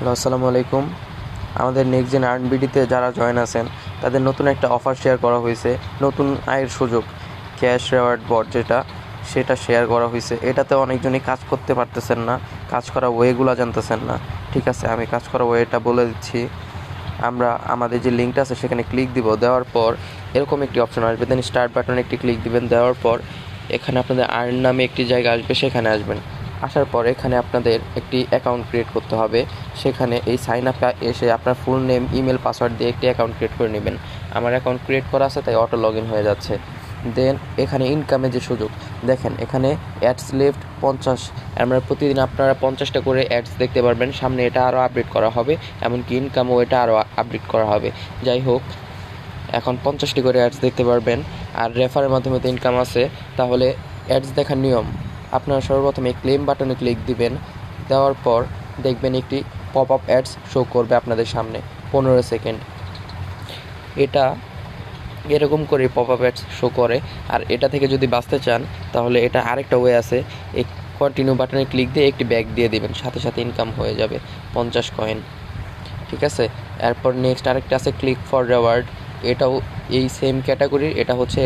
Hello, আসসালামু আলাইকুম। আমাদের নেক্সট জেন আর্নবিডিতে যারা জয়েন আছেন তাদের নতুন একটা অফার শেয়ার করা হয়েছে। নতুন আয়ের সুযোগ, ক্যাশ রেওয়ার্ড বট সেটা শেয়ার করা হয়েছে। এটাতে অনেকজনই কাজ করতে পারতেছেন না, কাজ করা ওয়েগুলো জানতেছেন না। ঠিক আছে, আমি কাজ করা ওয়েটা বলে দিচ্ছি। আমরা আমাদের যে লিঙ্কটা আছে সেখানে ক্লিক দিব, দেওয়ার পর এরকম একটি অপশন আসবে, দেন স্টার্ট বাটনে একটি ক্লিক দিবেন। দেওয়ার পর এখানে আপনাদের আর্ন নামে একটি জায়গা আসবে, সেখানে আসবেন। আসার পর এখানে আপনাদের একটি অ্যাকাউন্ট ক্রিয়েট করতে হবে। সেখানে এই সাইন আপে এসে আপনার ফুল নেম, ইমেল, পাসওয়ার্ড দিয়ে একটি অ্যাকাউন্ট ক্রিয়েট করে নেবেন। আমার অ্যাকাউন্ট ক্রিয়েট করা আছে তাই অটো লগ ইন হয়ে যাচ্ছে। দেন এখানে ইনকামের যে সুযোগ দেখেন, এখানে অ্যাডস লেফট 50, আমরা প্রতিদিন আপনারা 50টা করে অ্যাডস দেখতে পারবেন। সামনে এটা আরও আপডেট করা হবে, এমনকি ইনকামও এটা আরও আপডেট করা হবে। যাই হোক, এখন 50টি করে অ্যাডস দেখতে পারবেন। আর রেফারের মাধ্যমে তো ইনকাম আছে। তাহলে অ্যাডস দেখার নিয়ম, আপনারা সর্বপ্রথমে ক্লেম বাটনে ক্লিক দিবেন। দেওয়ার পর দেখবেন একটি পপ আপ অ্যাডস শো করবে আপনাদের সামনে 15 সেকেন্ড। এটা এরকম করে পপ আপ অ্যাডস শো করে। আর এটা থেকে যদি বাঁচতে চান তাহলে এটা আরেকটা ওয়ে আছে, এই কন্টিনিউ বাটনে ক্লিক দিয়ে একটি ব্যাগ দিয়ে দিবেন, সাথে সাথে ইনকাম হয়ে যাবে 50 কয়েন। ঠিক আছে, এরপর নেক্সট আরেকটা আছে ক্লিক ফর রেওয়ার্ড। এটাও এই সেম ক্যাটাগরির, এটা হচ্ছে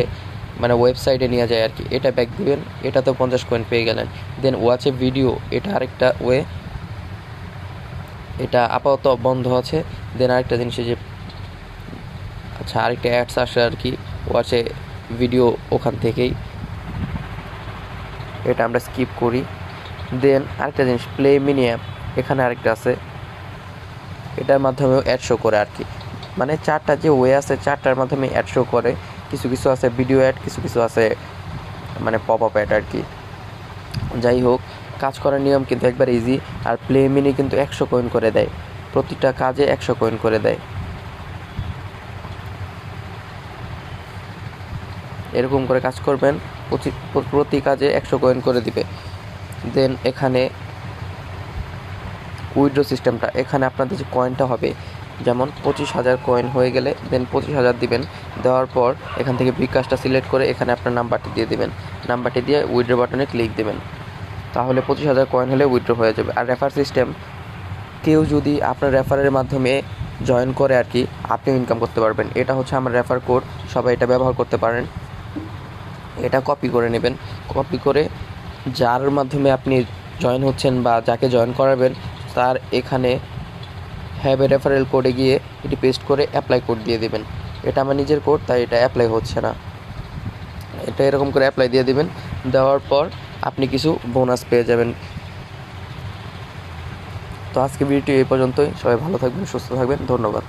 মানে ওয়েবসাইটে নিয়ে যায় আর কি। এটা ব্যাক দিবেন, এটাতে 50 কয়েন পেয়ে গেলেন। দেন ওয়াচে ভিডিও, এটা আরেকটা ওয়ে, এটা আপাতত বন্ধ আছে। দেন আরেকটা জিনিস যে আচ্ছা, আরেকটা অ্যাডস আসে আর কি ওয়াচে ভিডিও, ওখান থেকেই এটা আমরা স্কিপ করি। দেন আরেকটা জিনিস প্লে মিনি অ্যাপ, এখানে আরেকটা আছে, এটার মাধ্যমেও অ্যাড শো করে আর কি। মানে 4টা যে ওয়ে আছে, 4টার মাধ্যমে অ্যাড শো করে। কিছু কিছু আছে ভিডিও অ্যাড, কিছু কিছু আছে মানে পপ আপ অ্যাড আর কি। যাই হোক, কাজ করার নিয়ম কিন্তু একবার ইজি। আর প্লে মিনি কিন্তু 100 কয়েন করে দেয়, প্রতিটা কাজে 100 কয়েন করে দেয়। এরকম করে কাজ করবেন, প্রতি কাজে 100 কয়েন করে দিবে। দেন এখানে উইথড্র সিস্টেমটা, এখানে আপনাদের যে কয়েনটা হবে, যেমন 25,000 কয়েন হয়ে গেলে দেন 25,000 দিবেন। দেওয়ার পর এখান থেকে বিকাশটা সিলেক্ট করে এখানে আপনার নাম্বারটি দিয়ে দিবেন। নাম্বারটি দিয়ে উইথড্র বাটনে ক্লিক দেবেন, তাহলে 25,000 কয়েন হলে উইথড্র হয়ে যাবে। আর রেফার সিস্টেম, কেউ যদি আপনার রেফারের মাধ্যমে জয়েন করে আর কি, আপনিও ইনকাম করতে পারবেন। এটা হচ্ছে আমার রেফার কোড, সবাই এটা ব্যবহার করতে পারেন। এটা কপি করে নেবেন, কপি করে যার মাধ্যমে আপনি জয়েন হচ্ছেন বা যাকে জয়েন করাবেন তার এখানে হ্যাভ এ রেফারেল কোডে গিয়ে এটি পেস্ট করে অ্যাপ্লাই কোড দিয়ে দেবেন। এটা আমার নিজের কোড তাই এটা অ্যাপ্লাই হচ্ছে না। এটা এরকম করে অ্যাপ্লাই দিয়ে দেবেন। দেওয়ার পর আপনি কিছু বোনাস পেয়ে যাবেন। তো আজকে ভিডিওটি এই পর্যন্তই। সবাই ভালো থাকবেন, সুস্থ থাকবেন। ধন্যবাদ।